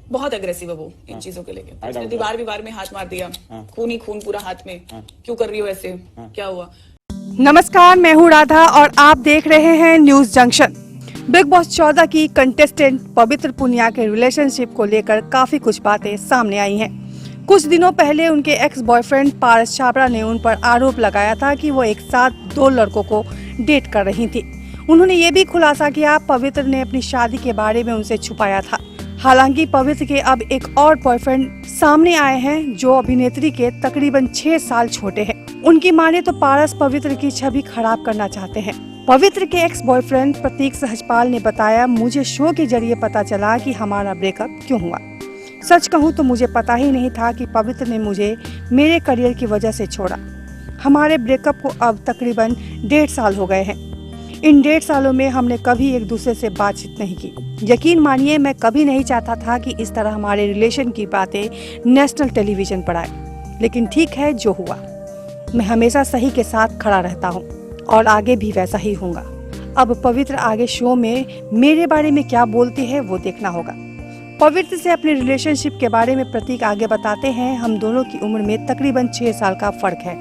बहुत अग्रेसिव है वो इन चीजों के लेके। उसने दीवार में हाथ मार दिया, खून ही खून पूरा हाथ में। क्यों कर रही हो ऐसे, क्या हुआ? नमस्कार, मैं हूँ राधा और आप देख रहे हैं न्यूज जंक्शन। बिग बॉस 14 की कंटेस्टेंट पवित्र पुनिया के रिलेशनशिप को लेकर काफी कुछ बातें सामने आई हैं। कुछ दिनों पहले उनके एक्स बॉयफ्रेंड पारस छाबड़ा ने उन पर आरोप लगाया था कि वो एक साथ 2 लड़कों को डेट कर रही थी। उन्होंने ये भी खुलासा किया पवित्र ने अपनी शादी के बारे में उनसे छुपाया था। हालांकि पवित्र के अब एक और बॉयफ्रेंड सामने आए हैं जो अभिनेत्री के तकरीबन 6 साल छोटे हैं। उनकी माने तो पारस पवित्र की छवि खराब करना चाहते हैं। पवित्र के एक्स बॉयफ्रेंड प्रतीक सहजपाल ने बताया, मुझे शो के जरिए पता चला कि हमारा ब्रेकअप क्यों हुआ। सच कहूँ तो मुझे पता ही नहीं था कि पवित्र ने मुझे मेरे करियर की वजह से छोड़ा। हमारे ब्रेकअप को अब तकरीबन 1.5 साल हो गए हैं। इन 1.5 सालों में हमने कभी एक दूसरे से बातचीत नहीं की। यकीन मानिए, मैं कभी नहीं चाहता था कि इस तरह हमारे रिलेशन की बातें नेशनल टेलीविजन पर आए, लेकिन ठीक है जो हुआ। मैं हमेशा सही के साथ खड़ा रहता हूँ और आगे भी वैसा ही होऊंगा। अब पवित्र आगे शो में मेरे बारे में क्या बोलती है वो देखना होगा। पवित्र से अपने रिलेशनशिप के बारे में प्रतीक आगे बताते हैं, हम दोनों की उम्र में तकरीबन 6 साल का फर्क है।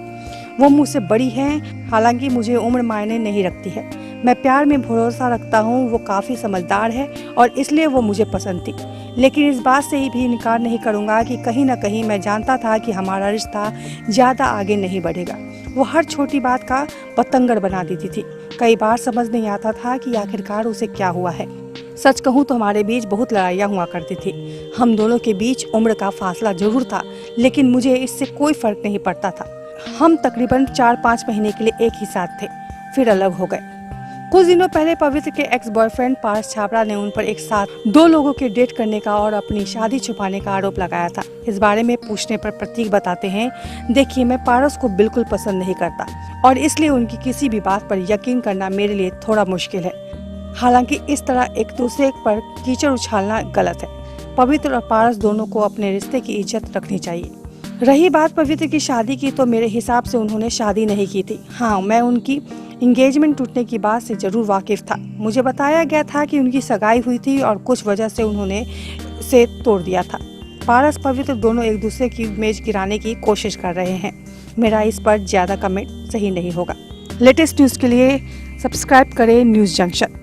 वो मुझसे बड़ी हैं, हालांकि मुझे उम्र मायने नहीं रखती है। मैं प्यार में भरोसा रखता हूँ, वो काफ़ी समझदार है और इसलिए वो मुझे पसंद थी। लेकिन इस बात से ही भी इनकार नहीं करूँगा कि कहीं ना कहीं मैं जानता था कि हमारा रिश्ता ज़्यादा आगे नहीं बढ़ेगा। वो हर छोटी बात का बतंगड़ बना देती थी। कई बार समझ नहीं आता था कि आखिरकार उसे क्या हुआ है। सच कहूँ तो हमारे बीच बहुत लड़ाइयाँ हुआ करती थी। हम दोनों के बीच उम्र का फासला जरूर था, लेकिन मुझे इससे कोई फर्क नहीं पड़ता था। हम तकरीबन 4-5 महीने के लिए एक ही साथ थे, फिर अलग हो गए। कुछ दिनों पहले पवित्र के एक्स बॉयफ्रेंड पारस छाबड़ा ने उन पर एक साथ 2 लोगों के डेट करने का और अपनी शादी छुपाने का आरोप लगाया था। इस बारे में पूछने पर प्रतीक बताते हैं, देखिए मैं पारस को बिल्कुल पसंद नहीं करता और इसलिए उनकी किसी भी बात पर यकीन करना मेरे लिए थोड़ा मुश्किल है। हालांकि इस तरह एक दूसरे पर कीचड़ उछालना गलत है। पवित्र और पारस दोनों को अपने रिश्ते की इज्जत रखनी चाहिए। रही बात पवित्र की शादी की, तो मेरे हिसाब से उन्होंने शादी नहीं की थी। हाँ, मैं उनकी एंगेजमेंट टूटने की बात से जरूर वाकिफ था। मुझे बताया गया था कि उनकी सगाई हुई थी और कुछ वजह से उन्होंने इसे तोड़ दिया था। पारस पवित्र दोनों एक दूसरे की इमेज गिराने की कोशिश कर रहे हैं। मेरा इस पर ज़्यादा कमेंट सही नहीं होगा। लेटेस्ट न्यूज़ के लिए सब्सक्राइब करें न्यूज़ जंक्शन।